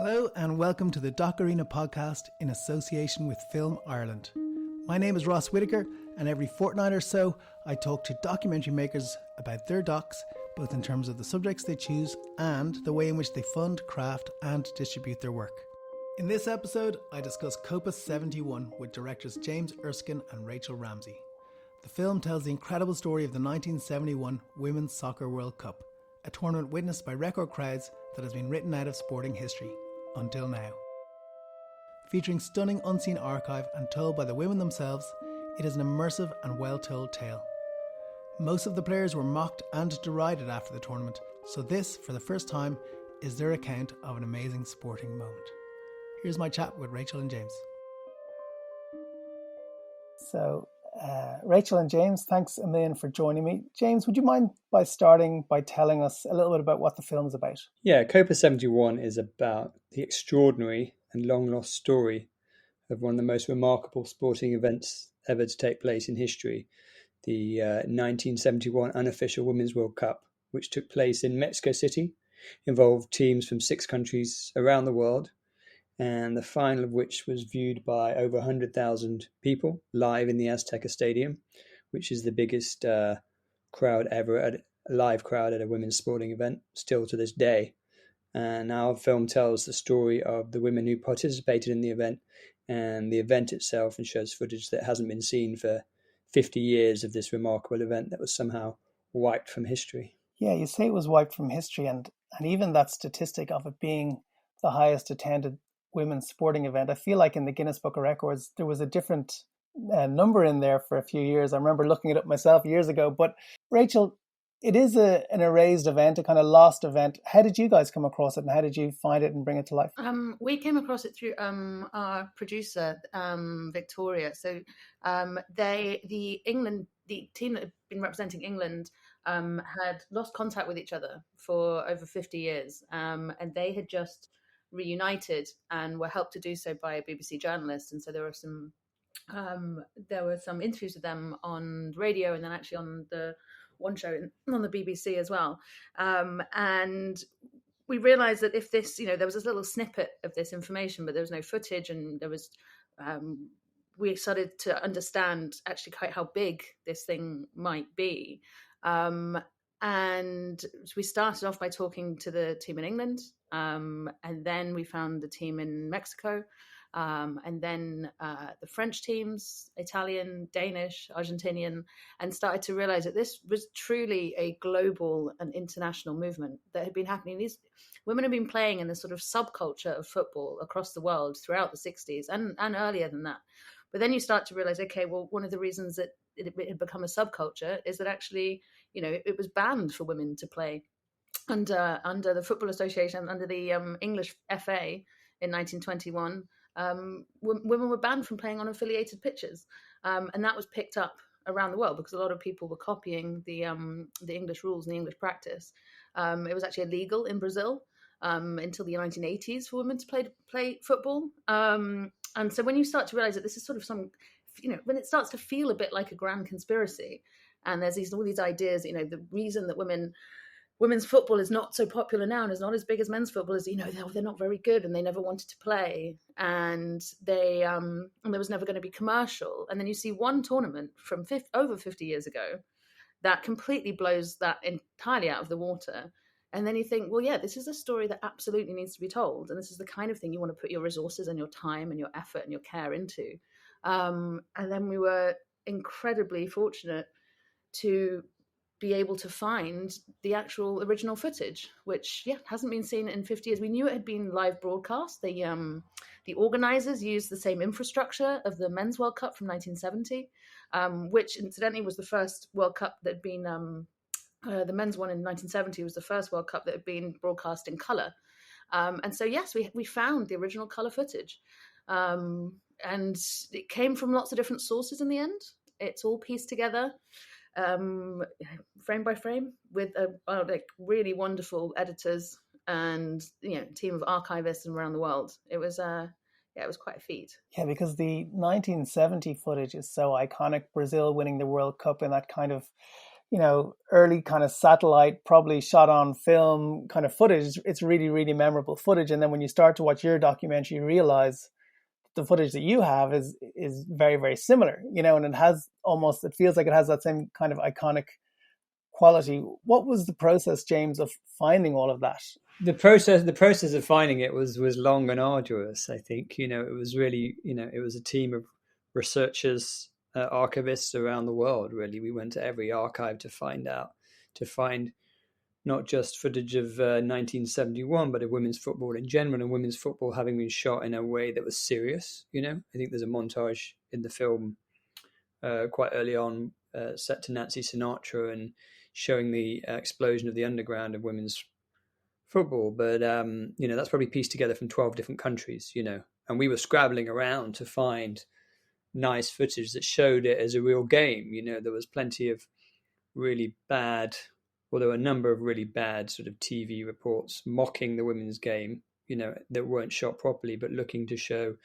Hello and welcome to the DocArena Podcast in association with Film Ireland. My name is Ross Whitaker, and every fortnight or so I talk to documentary makers about their docs, both in terms of the subjects they choose and the way in which they fund, craft and distribute their work. In this episode I discuss Copa 71 with directors James Erskine and Rachel Ramsay. The film tells the incredible story of the 1971 Women's Soccer World Cup, a tournament witnessed by record crowds that has been written out of sporting history until now. Featuring stunning unseen archive and told by the women themselves, it is an immersive and well-told tale. Most of the players were mocked and derided after the tournament, so this, for the first time, is their account of an amazing sporting moment. Here's my chat with Rachel and James. So, Rachel and James, thanks a million for joining me. James, would you mind starting by telling us a little bit about what the film is about? Yeah, Copa 71 is about the extraordinary and long-lost story of one of the most remarkable sporting events ever to take place in history, the 1971 unofficial Women's World Cup, which took place in Mexico City, involved teams from 6 countries around the world, and the final of which was viewed by over 100,000 people live in the Azteca Stadium, which is the biggest crowd ever, a live crowd at a women's sporting event, still to this day. And our film tells the story of the women who participated in the event and the event itself, and shows footage that hasn't been seen for 50 years of this remarkable event that was somehow wiped from history. Yeah, you say it was wiped from history, and even that statistic of it being the highest attended women's sporting event, I feel like in the Guinness Book of Records there was a different number in there for a few years. I remember looking it up myself years ago. But Rachel, it is an erased event, a kind of lost event. How did you guys come across it, and how did you find it and bring it to life? We came across it through our producer, Victoria. So the team that had been representing England had lost contact with each other for over 50 years, and they had just reunited and were helped to do so by a BBC journalist. And so there were some interviews with them on radio, and then actually on the one show on the BBC as well. And we realised that if this, there was this little snippet of this information, but there was no footage, and there was, we started to understand actually quite how big this thing might be. And we started off by talking to the team in England, and then we found the team in Mexico, and then the French teams, Italian, Danish, Argentinian, and started to realize that this was truly a global and international movement that had been happening. These women have been playing in this sort of subculture of football across the world throughout the 60s and earlier than that. But then you start to realize, okay, well, one of the reasons that it had become a subculture is that actually, it was banned for women to play under the Football Association, under the English FA in 1921. Women were banned from playing on affiliated pitches, and that was picked up around the world because a lot of people were copying the English rules and the English practice. It was actually illegal in Brazil until the 1980s for women to play football. And so when you start to realize that this is sort of when it starts to feel a bit like a grand conspiracy, and there's all these ideas, the reason that women's football is not so popular now and is not as big as men's football is, they're not very good and they never wanted to play, and and there was never going to be commercial. And then you see one tournament from over 50 years ago that completely blows that entirely out of the water. And then you think, well, yeah, this is a story that absolutely needs to be told. And this is the kind of thing you want to put your resources and your time and your effort and your care into. And then we were incredibly fortunate to be able to find the actual original footage, which hasn't been seen in 50 years. We knew it had been live broadcast. The organizers used the same infrastructure of the Men's World Cup from 1970, which incidentally was the first World Cup that had been, the men's one in 1970 was the first World Cup that had been broadcast in color. And so, yes, we found the original color footage. And it came from lots of different sources in the end. It's all pieced together, frame by frame, with really wonderful editors and team of archivists around the world. It was quite a feat. Yeah, because the 1970 footage is so iconic. Brazil winning the World Cup in that kind of early kind of satellite, probably shot on film kind of footage. It's really, really memorable footage. And then when you start to watch your documentary, you realize the footage that you have is very, very similar, and it feels like it has that same kind of iconic quality. What was the process, James, of finding all of that? The process of finding it was long and arduous. I think, it was really, it was a team of researchers, archivists around the world. Really, we went to every archive to find not just footage of 1971, but of women's football in general, and women's football having been shot in a way that was serious. I think there's a montage in the film quite early on set to Nancy Sinatra and showing the explosion of the underground of women's football. But, that's probably pieced together from 12 different countries, and we were scrabbling around to find nice footage that showed it as a real game. There was plenty of really bad, well, there were a number of really bad sort of TV reports mocking the women's game, that weren't shot properly, but looking to show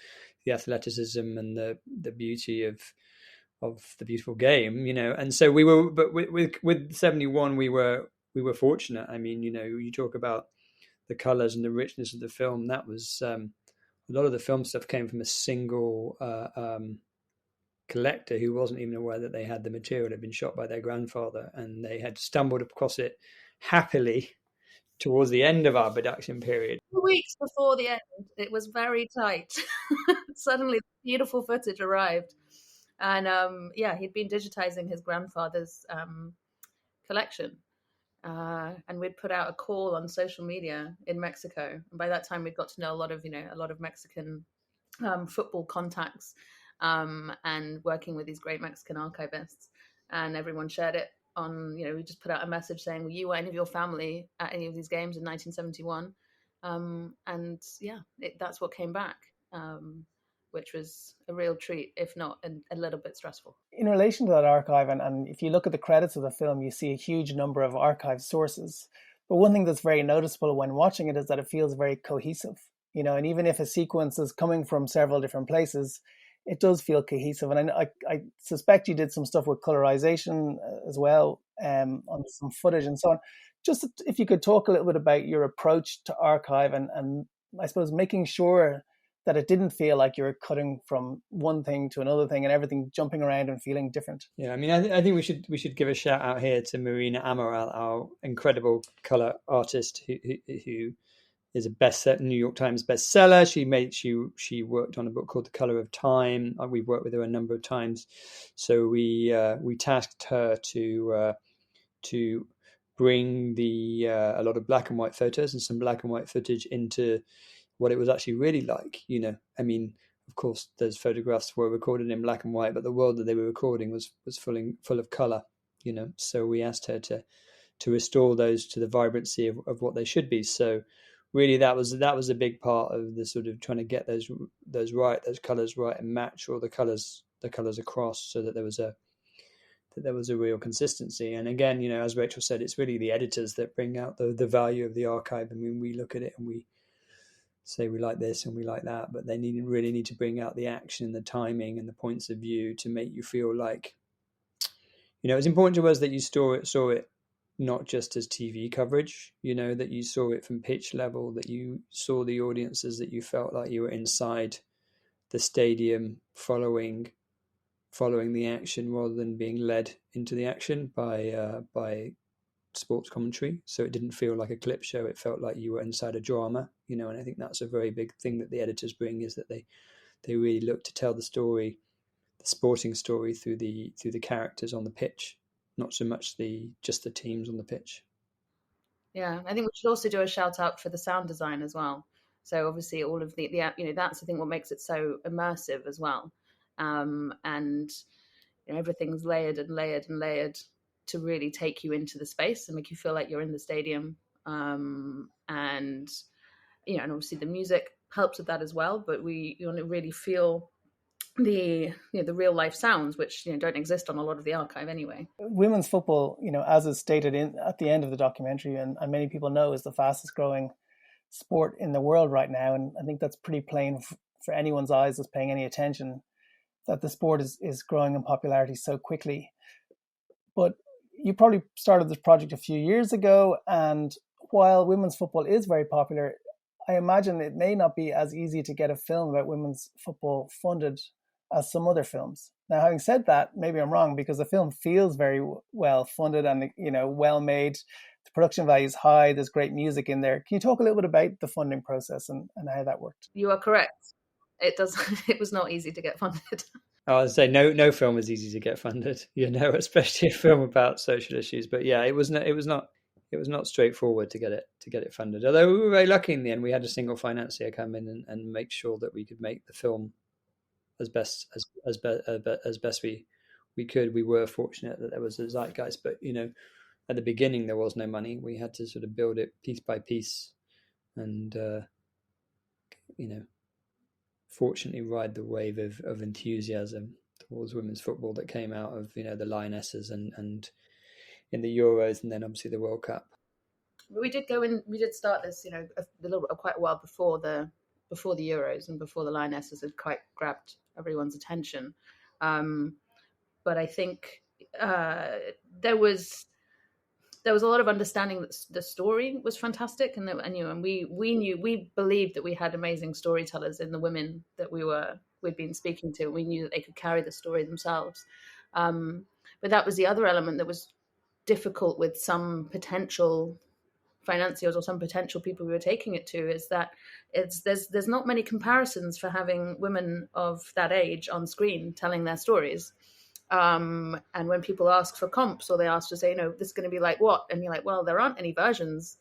the athleticism and the beauty of the beautiful game, And so we were, but with 71, we were fortunate. I mean, you talk about the colors and the richness of the film. That was a lot of the film stuff came from a single collector who wasn't even aware that they had the material had been shot by their grandfather, and they had stumbled across it happily towards the end of our production period. 2 weeks before the end, it was very tight. Suddenly, beautiful footage arrived, and he'd been digitizing his grandfather's collection, and we'd put out a call on social media in Mexico. And by that time, we'd got to know a lot of Mexican football contacts. And working with these great Mexican archivists, and everyone shared it on, we just put out a message saying, were you or any of your family at any of these games in 1971? That's what came back, which was a real treat, if not a little bit stressful. In relation to that archive, and if you look at the credits of the film, you see a huge number of archive sources. But one thing that's very noticeable when watching it is that it feels very cohesive, and even if a sequence is coming from several different places, it does feel cohesive. And I suspect you did some stuff with colorization as well, on some footage and so on. Just if you could talk a little bit about your approach to archive and I suppose making sure that it didn't feel like you were cutting from one thing to another thing and everything jumping around and feeling different. Yeah, I mean, I think we should give a shout out here to Marina Amaral, our incredible color artist who is a New York Times bestseller. She worked on a book called The Color of Time. We've worked with her a number of times, so we tasked her to bring a lot of black and white photos and some black and white footage into what it was actually really like. I mean, of course, those photographs were recorded in black and white, but the world that they were recording was full of color. So we asked her to restore those to the vibrancy of what they should be. So really, that was a big part of the sort of trying to get those colors right and match all the colors across, so that there was a real consistency. And again, as Rachel said, it's really the editors that bring out the value of the archive. I mean, we look at it and we say we like this and we like that, but they really need to bring out the action, the timing, and the points of view to make you feel like, it's important to us that you saw it not just as TV coverage, that you saw it from pitch level, that you saw the audiences, that you felt like you were inside the stadium following the action rather than being led into the action by sports commentary. So it didn't feel like a clip show. It felt like you were inside a drama, and I think that's a very big thing that the editors bring, is that they really look to tell the story, the sporting story, through the characters on the pitch, not so much just the teams on the pitch. Yeah, I think we should also do a shout out for the sound design as well. So obviously all of the that's I think what makes it so immersive as well. And everything's layered and layered and layered to really take you into the space and make you feel like you're in the stadium. And obviously the music helps with that as well, but you want to really feel the real life sounds, which don't exist on a lot of the archive anyway. Women's football, as is stated at the end of the documentary, and many people know, is the fastest growing sport in the world right now. And I think that's pretty plain for anyone's eyes that's paying any attention, that the sport is growing in popularity so quickly. But you probably started this project a few years ago, and while women's football is very popular, I imagine it may not be as easy to get a film about women's football funded as some other films. Now, having said that, maybe I'm wrong, because the film feels very well funded and, well made. The production value is high. There's great music in there. Can you talk a little bit about the funding process and how that worked? You are correct. It was not easy to get funded. I would say no film is easy to get funded, especially a film about social issues. But yeah, it was not straightforward to get it funded. Although we were very lucky in the end. We had a single financier come in and make sure that we could make the film as best we could. We were fortunate that there was a zeitgeist, but at the beginning there was no money. We had to sort of build it piece by piece, and fortunately ride the wave of enthusiasm towards women's football that came out of the Lionesses and in the Euros, and then obviously the World Cup. We did start this quite a while before the Euros and before the Lionesses had quite grabbed everyone's attention, but I think there was a lot of understanding that the story was fantastic, and we believed that we had amazing storytellers in the women that we'd been speaking to. We knew that they could carry the story themselves, but that was the other element that was difficult with some potential financiers or some potential people we were taking it to, is that there's not many comparisons for having women of that age on screen telling their stories. And when people ask for comps, or they ask to say, this is going to be like what? And you're like, well, there aren't any versions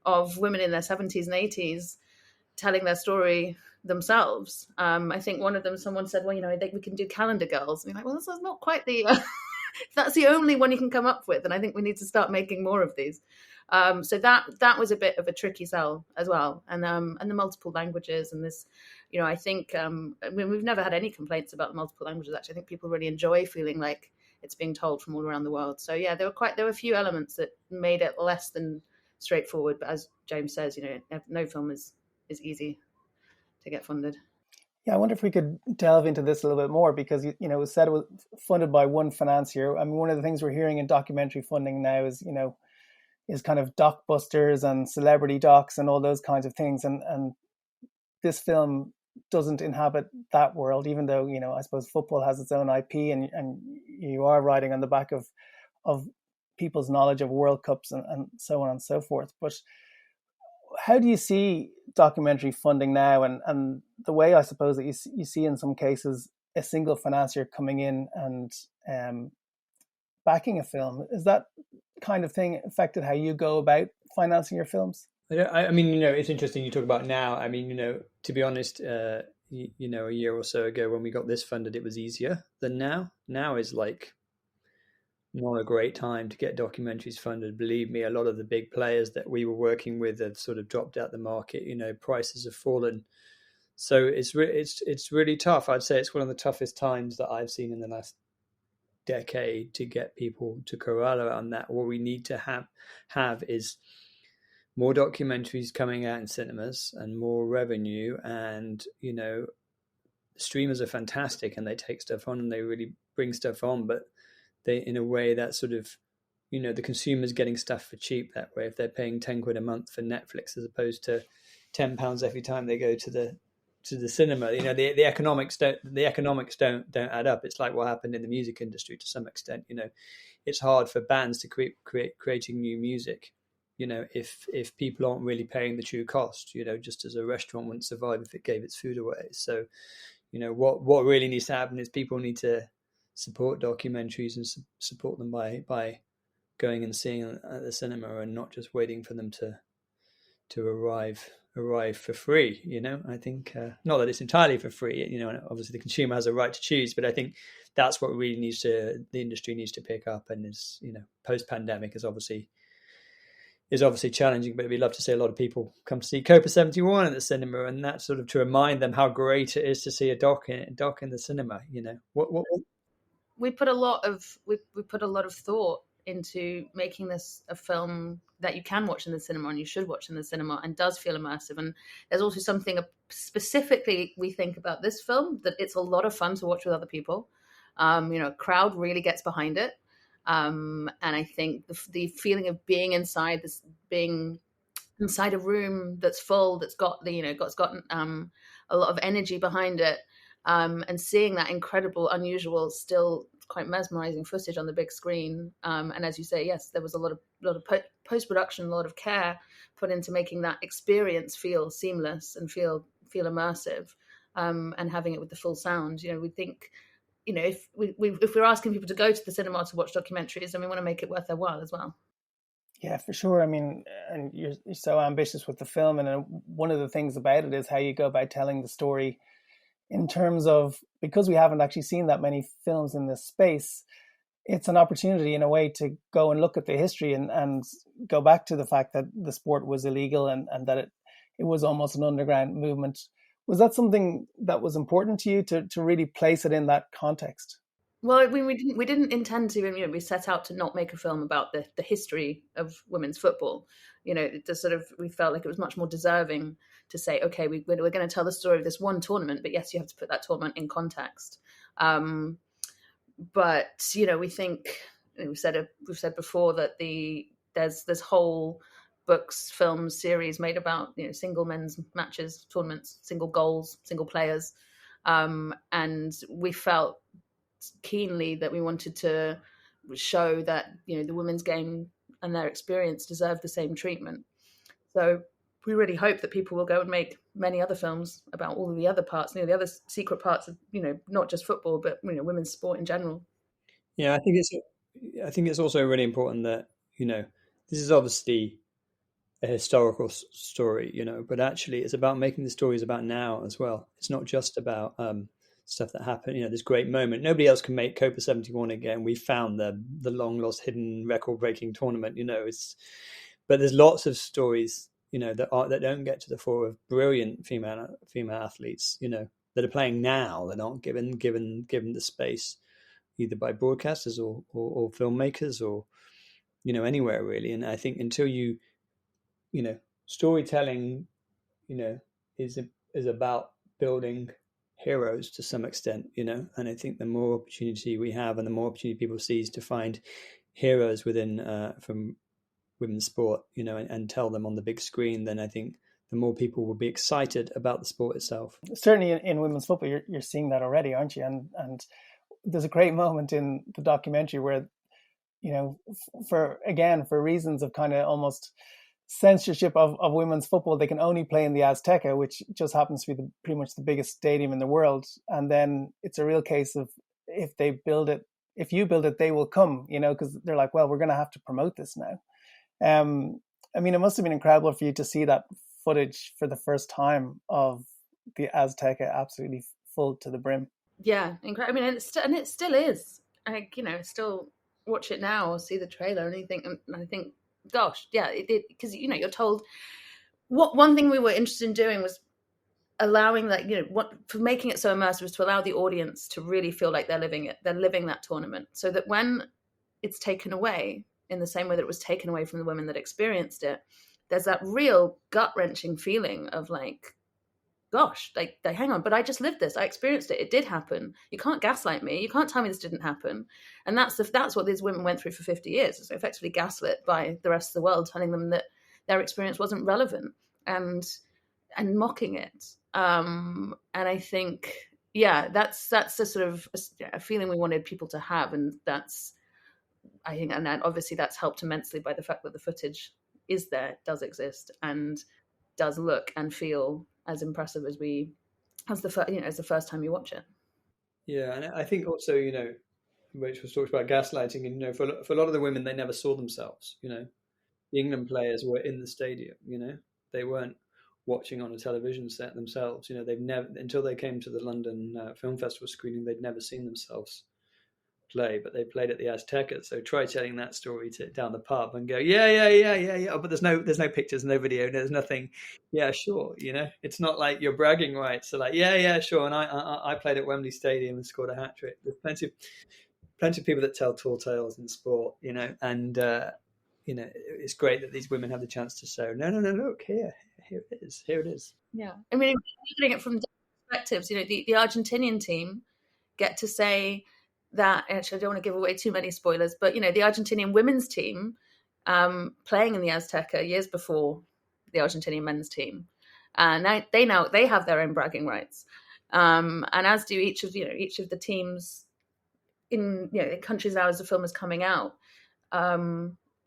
of women in their 70s and 80s telling their story themselves. I think one of them, someone said, well, I think we can do Calendar Girls. And you're like, well, this is not quite the... that's the only one you can come up with. And I think we need to start making more of these. So that was a bit of a tricky sell as well. And the multiple languages and this, I think, we've never had any complaints about the multiple languages. Actually, I think people really enjoy feeling like it's being told from all around the world. So yeah, there were a few elements that made it less than straightforward. But as James says, no film is easy to get funded. Yeah, I wonder if we could delve into this a little bit more, because it was said it was funded by one financier. I mean, one of the things we're hearing in documentary funding now is is kind of docbusters and celebrity docs and all those kinds of things, and this film doesn't inhabit that world, even though I suppose football has its own IP, and you are riding on the back of people's knowledge of World Cups and so on and so forth. But how do you see documentary funding now, and the way I suppose that you see in some cases a single financier coming in and backing a film? Is that kind of thing affected how you go about financing your films? I mean, it's interesting you talk about now. I mean, to be honest, a year or so ago when we got this funded, it was easier than now. Now is like not a great time to get documentaries funded. Believe me, a lot of the big players that we were working with have sort of dropped out the market. Prices have fallen, so it's really tough. I'd say it's one of the toughest times that I've seen in the last decade to get people to corral on that. What we need to have is more documentaries coming out in cinemas and more revenue. And streamers are fantastic and they take stuff on and they really bring stuff on, but they, in a way, that sort of the consumer's getting stuff for cheap that way. If they're paying 10 quid a month for Netflix as opposed to £10 every time they go to the cinema, the economics don't add up. It's like what happened in the music industry to some extent. It's hard for bands to creating new music, if people aren't really paying the true cost, just as a restaurant wouldn't survive if it gave its food away. So what really needs to happen is people need to support documentaries and support them by going and seeing them at the cinema and not just waiting for them to arrive for free. I think not that it's entirely for free, obviously the consumer has a right to choose, but I think that's what really the industry needs to pick up, and is post-pandemic is obviously challenging, but we'd love to see a lot of people come to see Copa 71 at the cinema, and that's sort of to remind them how great it is to see a doc in the cinema. We put a lot of thought into making this a film that you can watch in the cinema and you should watch in the cinema and does feel immersive. And there's also something specifically we think about this film, that it's a lot of fun to watch with other people. A crowd really gets behind it. And I think the feeling of being inside this, being inside a room that's full, that's got a lot of energy behind it, and seeing that incredible, unusual, still quite mesmerizing footage on the big screen. And as you say, yes, there was a lot of post-production, a lot of care put into making that experience feel seamless and feel immersive, and having it with the full sound. We think, if we're asking people to go to the cinema to watch documentaries, then we want to make it worth their while as well. Yeah, for sure. I mean, and you're so ambitious with the film, and one of the things about it is how you go about telling the story in terms of, because we haven't actually seen that many films in this space, it's an opportunity in a way to go and look at the history and go back to the fact that the sport was illegal and that it was almost an underground movement. Was that something that was important to you to really place it in that context? Well, we didn't intend to. We set out to not make a film about the history of women's football. We felt like it was much more deserving to say, okay, we're going to tell the story of this one tournament, but yes, you have to put that tournament in context. But we think, we've said before that there's whole books, films, series made about single men's matches, tournaments, single goals, single players, and we felt keenly that we wanted to show that the women's game and their experience deserve the same treatment. So we really hope that people will go and make many other films about all of the other parts, the other secret parts of not just football, but women's sport in general. Yeah, I think it's also really important that this is obviously a historical story, but actually it's about making the stories about now as well. It's not just about stuff that happened, this great moment. Nobody else can make Copa 71 again. We found the long lost hidden record breaking tournament, but there's lots of stories, that don't get to the fore of brilliant female athletes, that are playing now, that aren't given the space either by broadcasters or filmmakers or, anywhere really. And I think until storytelling, is about building heroes to some extent, and I think the more opportunity we have and the more opportunity people seize to find heroes within from women's sport, and tell them on the big screen, then I think the more people will be excited about the sport itself. Certainly in women's football, you're seeing that already, aren't you? And there's a great moment in the documentary where, for reasons of kind of almost censorship of women's football, they can only play in the Azteca, which just happens to be pretty much the biggest stadium in the world. And then it's a real case of if you build it, they will come, because they're like, well, we're going to have to promote this now. I mean, it must have been incredible for you to see that footage for the first time of the Azteca absolutely full to the brim. Yeah, incredible. I mean, it still is. Still watch it now or see the trailer and I think, gosh, yeah, because you're told. One thing we were interested in doing was allowing that, for making it so immersive, was to allow the audience to really feel like they're living it. They're living that tournament, so that when it's taken away, in the same way that it was taken away from the women that experienced it, there's that real gut-wrenching feeling of like, gosh, like, hang on, but I just lived this. I experienced it. It did happen. You can't gaslight me. You can't tell me this didn't happen. And that's what these women went through for 50 years. It's effectively gaslit by the rest of the world, telling them that their experience wasn't relevant and mocking it. And I think, yeah, that's the sort of a feeling we wanted people to have. And I think, and obviously that's helped immensely by the fact that the footage is there, does exist, and does look and feel as impressive as the first time you watch it. Yeah, and I think also, Rachel was talking about gaslighting, and for a lot of the women, they never saw themselves. The England players were in the stadium. They weren't watching on a television set themselves. They've never, until they came to the London Film Festival screening, they'd never seen themselves play, but they played at the Azteca. So try telling that story down the pub and go, yeah. Oh, but there's no pictures, no video, there's nothing. Yeah, sure. It's not like you're bragging rights. So like, yeah, sure. And I played at Wembley Stadium and scored a hat trick. There's plenty of people that tell tall tales in sport, and it's great that these women have the chance to say, no, look here it is. Yeah, I mean, looking at it from different perspectives, the Argentinian team get to say that, actually, I don't want to give away too many spoilers, but the Argentinian women's team playing in the Azteca years before the Argentinian men's team, now they have their own bragging rights, and as do each of the teams in countries now as the film is coming out.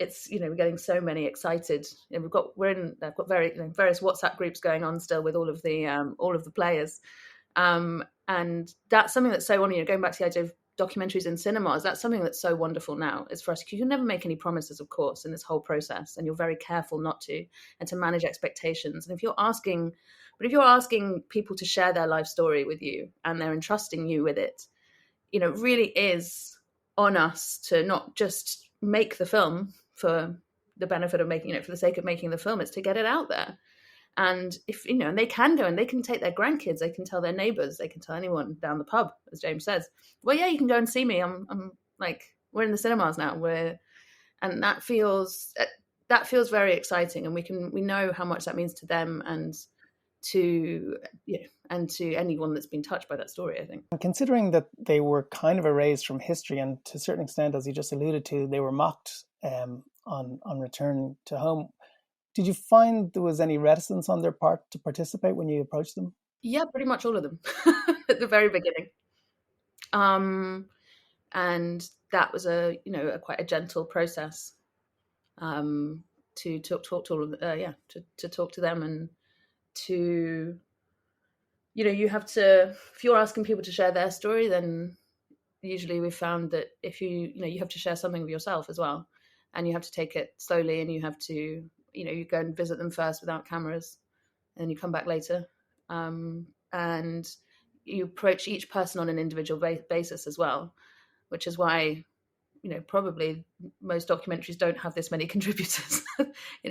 It's we're getting so many excited. I've got various WhatsApp groups going on still with all of the players, and that's something that's so wonderful. Going back to the idea of documentaries in cinemas, that's something that's so wonderful now. Is for us, because you can never make any promises, of course, in this whole process, and you're very careful not to, and to manage expectations. And if you're asking people to share their life story with you, and they're entrusting you with it, it really is on us to not just make the film for the benefit of making it, for the sake of making the film. It's to get it out there. And if and they can go and they can take their grandkids, they can tell their neighbors, they can tell anyone down the pub, as James says, well, yeah, you can go and see me. I'm like, we're in the cinemas now. And that feels very exciting, and we know how much that means to them, and to anyone that's been touched by that story, I think. Considering that they were kind of erased from history, and to a certain extent, as you just alluded to, they were mocked on return to home, did you find there was any reticence on their part to participate when you approached them? Yeah, pretty much all of them at the very beginning. And that was quite a gentle process to talk to all of to talk to them, and to you have to, if you're asking people to share their story, then usually we've found that if you have to share something of yourself as well, and you have to take it slowly, and you have to you go and visit them first without cameras, and then you come back later, and you approach each person on an individual basis as well, which is why probably most documentaries don't have this many contributors.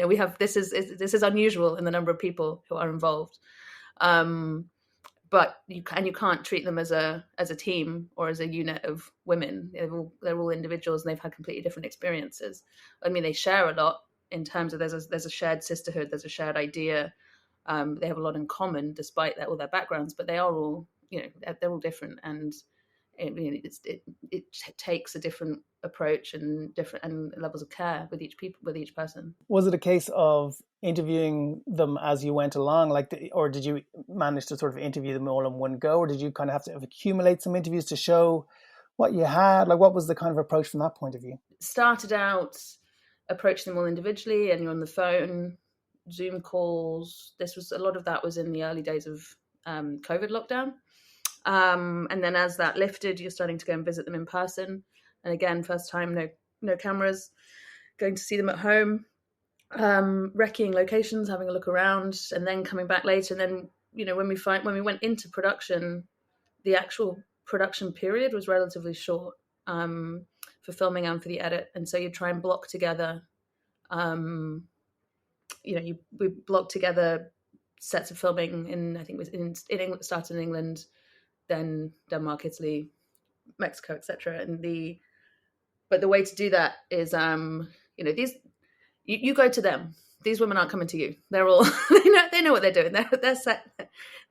We have, this is unusual in the number of people who are involved, but you can't treat them as a team or as a unit of women. They're all individuals, and they've had completely different experiences. I mean, they share a lot in terms of there's a shared sisterhood, there's a shared idea. They have a lot in common despite all their backgrounds, but they are all they're all different, and it takes a different approach and different levels of care with each person. Was it a case of interviewing them as you went along, or did you manage to sort of interview them all in one go, or did you kind of have to accumulate some interviews to show what you had? Like, what was the kind of approach from that point of view? Started out approaching them all individually, and you're on the phone, Zoom calls. A lot of that was in the early days of COVID lockdown. And then as that lifted, you're starting to go and visit them in person. And again, first time, no cameras, going to see them at home, recceing locations, having a look around, and then coming back later. And then, when we went into production, the actual production period was relatively short for filming and for the edit. And so you try and block together, we blocked together sets of filming in, I think it was in England, started in England, then Denmark, Italy, Mexico, etc. But the way to do that is, these you go to them. These women aren't coming to you. They're all they know what they're doing. They're set.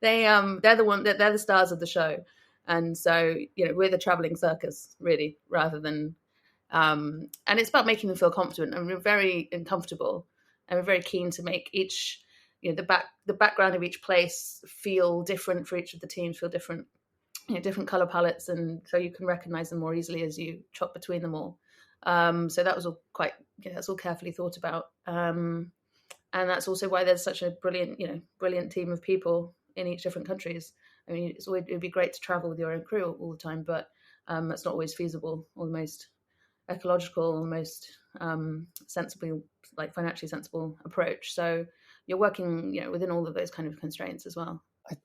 They're the stars of the show, and so we're the traveling circus, really, rather than. And it's about making them feel confident, and we're very uncomfortable, and we're very keen to make each, the background of each place feel different for each of the teams, feel different. Different color palettes, and so you can recognize them more easily as you chop between them all. So that was all that's all carefully thought about, and that's also why there's such a brilliant team of people in each different countries. I mean, it'd be great to travel with your own crew all the time, but that's not always feasible or the most ecological, the most sensible, financially sensible approach. So you're working, within all of those kind of constraints as well.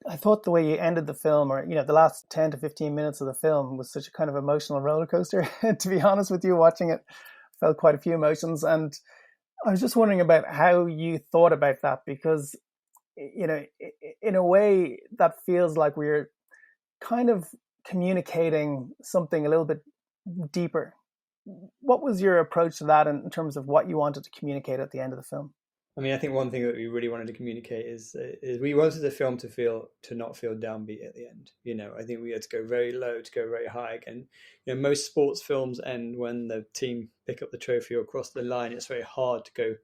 I thought the way you ended the film, or the last 10 to 15 minutes of the film, was such a kind of emotional roller coaster. To be honest with you, watching it, I felt quite a few emotions, and I was just wondering about how you thought about that, because in a way that feels like we're kind of communicating something a little bit deeper. What was your approach to that in terms of what you wanted to communicate at the end of the film? I mean, I think one thing that we really wanted to communicate is we wanted the film to not feel downbeat at the end. I think we had to go very low to go very high. And most sports films end when the team pick up the trophy or cross the line. It's very hard to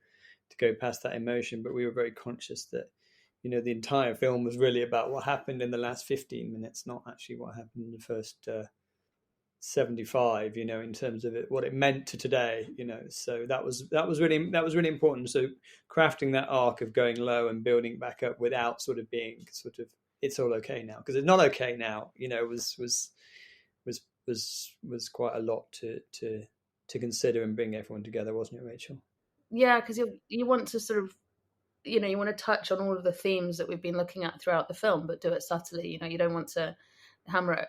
go past that emotion. But we were very conscious that the entire film was really about what happened in the last 15 minutes, not actually what happened in the first 75, in terms of what it meant to today, so that was really important. So crafting that arc of going low and building back up without sort of it's all okay now, because it's not okay now, was quite a lot to consider and bring everyone together, wasn't it, Rachel? Yeah, because you want to sort of, you want to touch on all of the themes that we've been looking at throughout the film, but do it subtly. You don't want to hammer it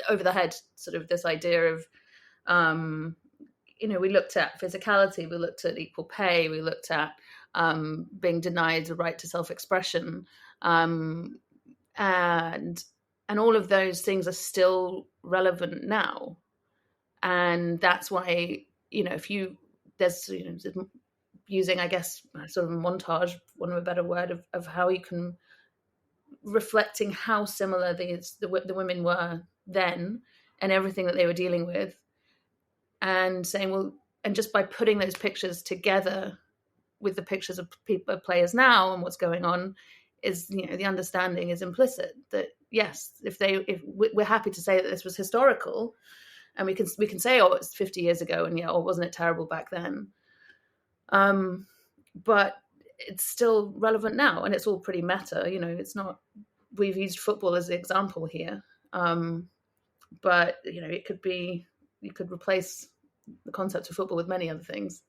over the head, sort of this idea of, we looked at physicality, we looked at equal pay, we looked at being denied the right to self-expression, and all of those things are still relevant now. And that's why, there's using, I guess, sort of a montage, one of a better word, of how you can, reflecting how similar the women were then and everything that they were dealing with, and saying, well, and just by putting those pictures together with the pictures of players now and what's going on, is the understanding is implicit that yes, if we're happy to say that this was historical, and we can say, oh, it's 50 years ago, and wasn't it terrible back then, but it's still relevant now, and it's all pretty meta. It's not, we've used football as the example here, but it could be, you could replace the concept of football with many other things,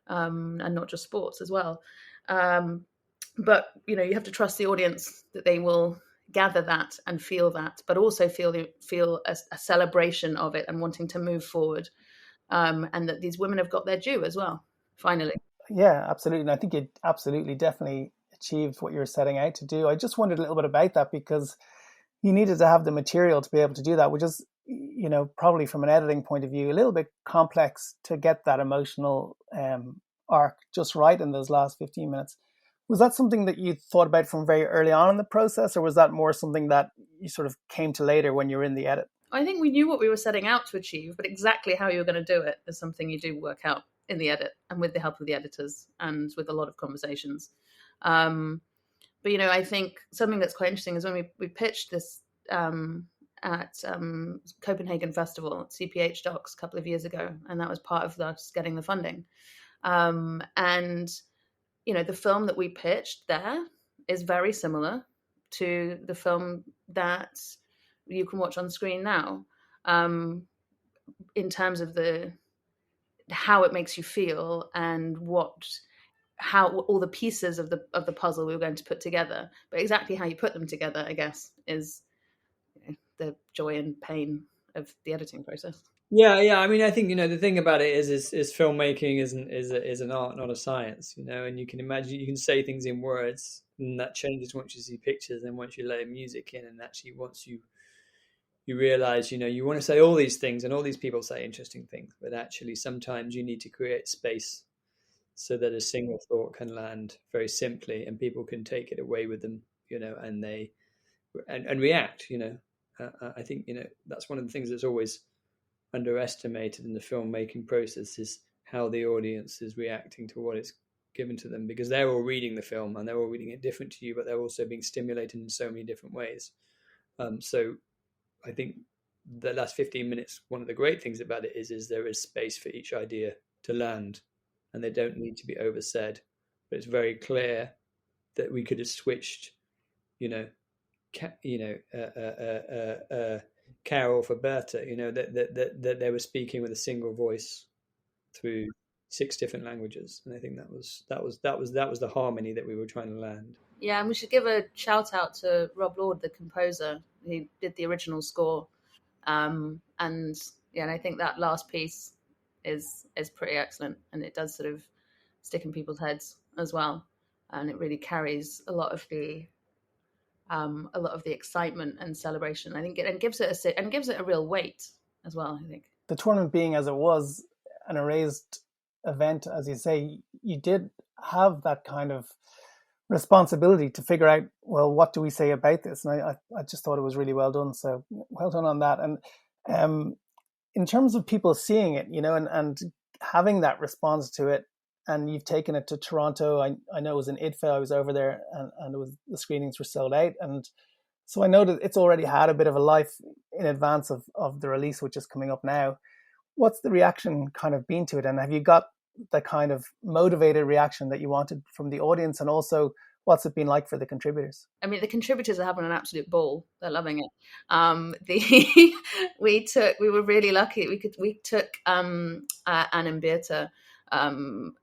and not just sports as well. But you have to trust the audience that they will gather that and feel that, but also feel a celebration of it and wanting to move forward, and that these women have got their due as well, finally. Yeah, absolutely. And I think it absolutely, definitely achieved what you're setting out to do. I just wondered a little bit about that, because you needed to have the material to be able to do that, which is, probably from an editing point of view, a little bit complex to get that emotional arc just right in those last 15 minutes. Was that something that you thought about from very early on in the process, or was that more something that you sort of came to later when you were in the edit? I think we knew what we were setting out to achieve, but exactly how you were going to do it is something you do work out in the edit, and with the help of the editors and with a lot of conversations. But I think something that's quite interesting is when we pitched this at Copenhagen Festival at CPH Docs a couple of years ago, and that was part of us getting the funding. And the film that we pitched there is very similar to the film that you can watch on screen now, in terms of how it makes you feel and how all the pieces of the puzzle we were going to put together. But exactly how you put them together, I guess, is the joy and pain of the editing process. Yeah. I mean, I think the thing about it is filmmaking is an art, not a science. And you can imagine, you can say things in words, and that changes once you see pictures, and once you layer music in, and actually once you realize, you want to say all these things, and all these people say interesting things, but actually sometimes you need to create space so that a single thought can land very simply, and people can take it away with them, and they and react. I think that's one of the things that's always underestimated in the filmmaking process, is how the audience is reacting to what is given to them, because they're all reading the film and they're all reading it different to you, but they're also being stimulated in so many different ways. So I think the last 15 minutes, one of the great things about it is there is space for each idea to land, and they don't need to be oversaid. But it's very clear that we could have switched, Carol for Berta, that they were speaking with a single voice through 6 different languages, and I think that was the harmony that we were trying to land. Yeah, and we should give a shout out to Rob Lord, the composer, who did the original score, and I think that last piece is pretty excellent, and it does sort of stick in people's heads as well, and it really carries a lot of the excitement and celebration. I think it gives it a real weight as well. I think the tournament being as it was, and it raised event, as you say, you did have that kind of responsibility to figure out, well, what do we say about this? And I just thought it was really well done. So well done on that. And in terms of people seeing it, and having that response to it, and you've taken it to Toronto. I know it was in IDFA. I was over there, and the screenings were sold out. And so I know that it's already had a bit of a life in advance of the release, which is coming up now. What's the reaction kind of been to it? And have you got the kind of motivated reaction that you wanted from the audience? And also, what's it been like for the contributors? I mean, the contributors are having an absolute ball. They're loving it. We were really lucky. We took Anne and Beata from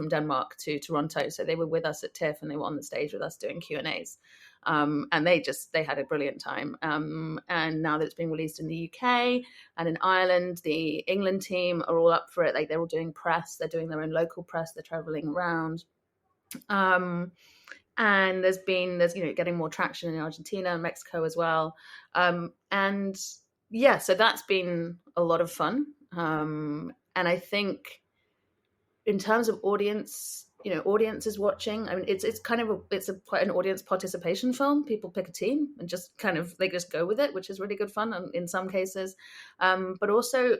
Denmark to Toronto. So they were with us at TIFF, and they were on the stage with us doing Q&As. And they had a brilliant time. And now that it's being released in the UK and in Ireland, the England team are all up for it. Like, they're all doing press. They're doing their own local press. They're traveling around. And there's getting more traction in Argentina and Mexico as well. And yeah, so that's been a lot of fun. And I think in terms of audience is watching. I mean, it's quite an audience participation film. People pick a team and just they just go with it, which is really good fun in some cases. But also,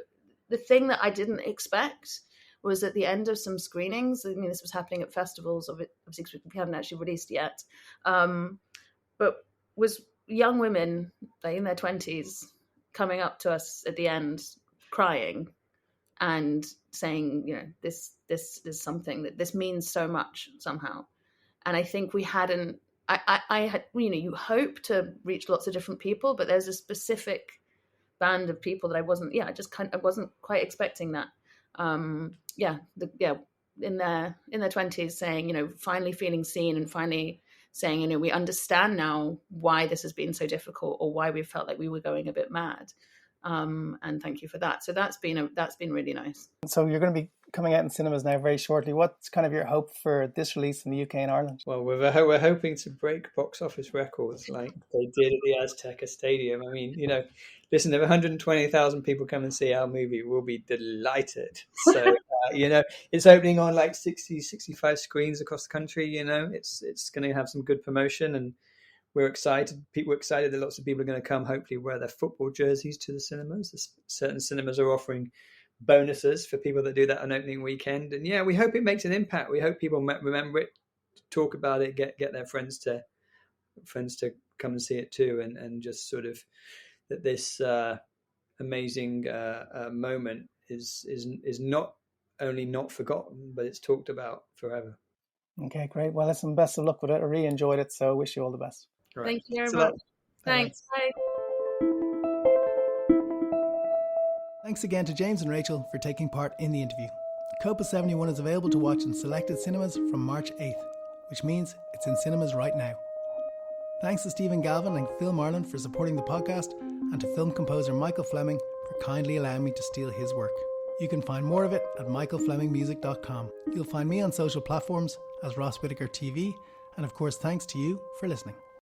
the thing that I didn't expect was at the end of some screenings. I mean, this was happening at festivals, obviously we haven't actually released yet, but was young women, like in their 20s, coming up to us at the end, crying and saying, this is something that this means so much somehow. And I think we hadn't. I had, you hope to reach lots of different people, but there's a specific band of people that I wasn't quite expecting that. In their 20s, saying, finally feeling seen, and finally saying, we understand now why this has been so difficult, or why we felt like we were going a bit mad. And thank you for that. So that's been really nice. So you're going to be coming out in cinemas now very shortly. What's kind of your hope for this release in the UK and Ireland? Well, we're hoping to break box office records like they did at the Azteca Stadium. I mean, listen, if 120,000 people come and see our movie, we'll be delighted. So, it's opening on like 60, 65 screens across the country. It's going to have some good promotion, and we're excited. People are excited that lots of people are going to come, hopefully wear their football jerseys to the cinemas. Certain cinemas are offering bonuses for people that do that on opening weekend. And yeah, we hope it makes an impact. We hope people remember it, talk about it, get their friends to come and see it too. And just sort of that this amazing moment is not only not forgotten, but it's talked about forever. Okay, great. Well, listen, best of luck with it. I really enjoyed it, so wish you all the best. Right. Thank you very much. Thanks. Bye. Thanks again to James and Rachel for taking part in the interview. Copa 71 is available to watch in selected cinemas from March 8th, which means it's in cinemas right now. Thanks to Stephen Galvin and Film Ireland for supporting the podcast, and to film composer Michael Fleming for kindly allowing me to steal his work. You can find more of it at michaelflemingmusic.com. You'll find me on social platforms as Ross Whitaker TV, and of course thanks to you for listening.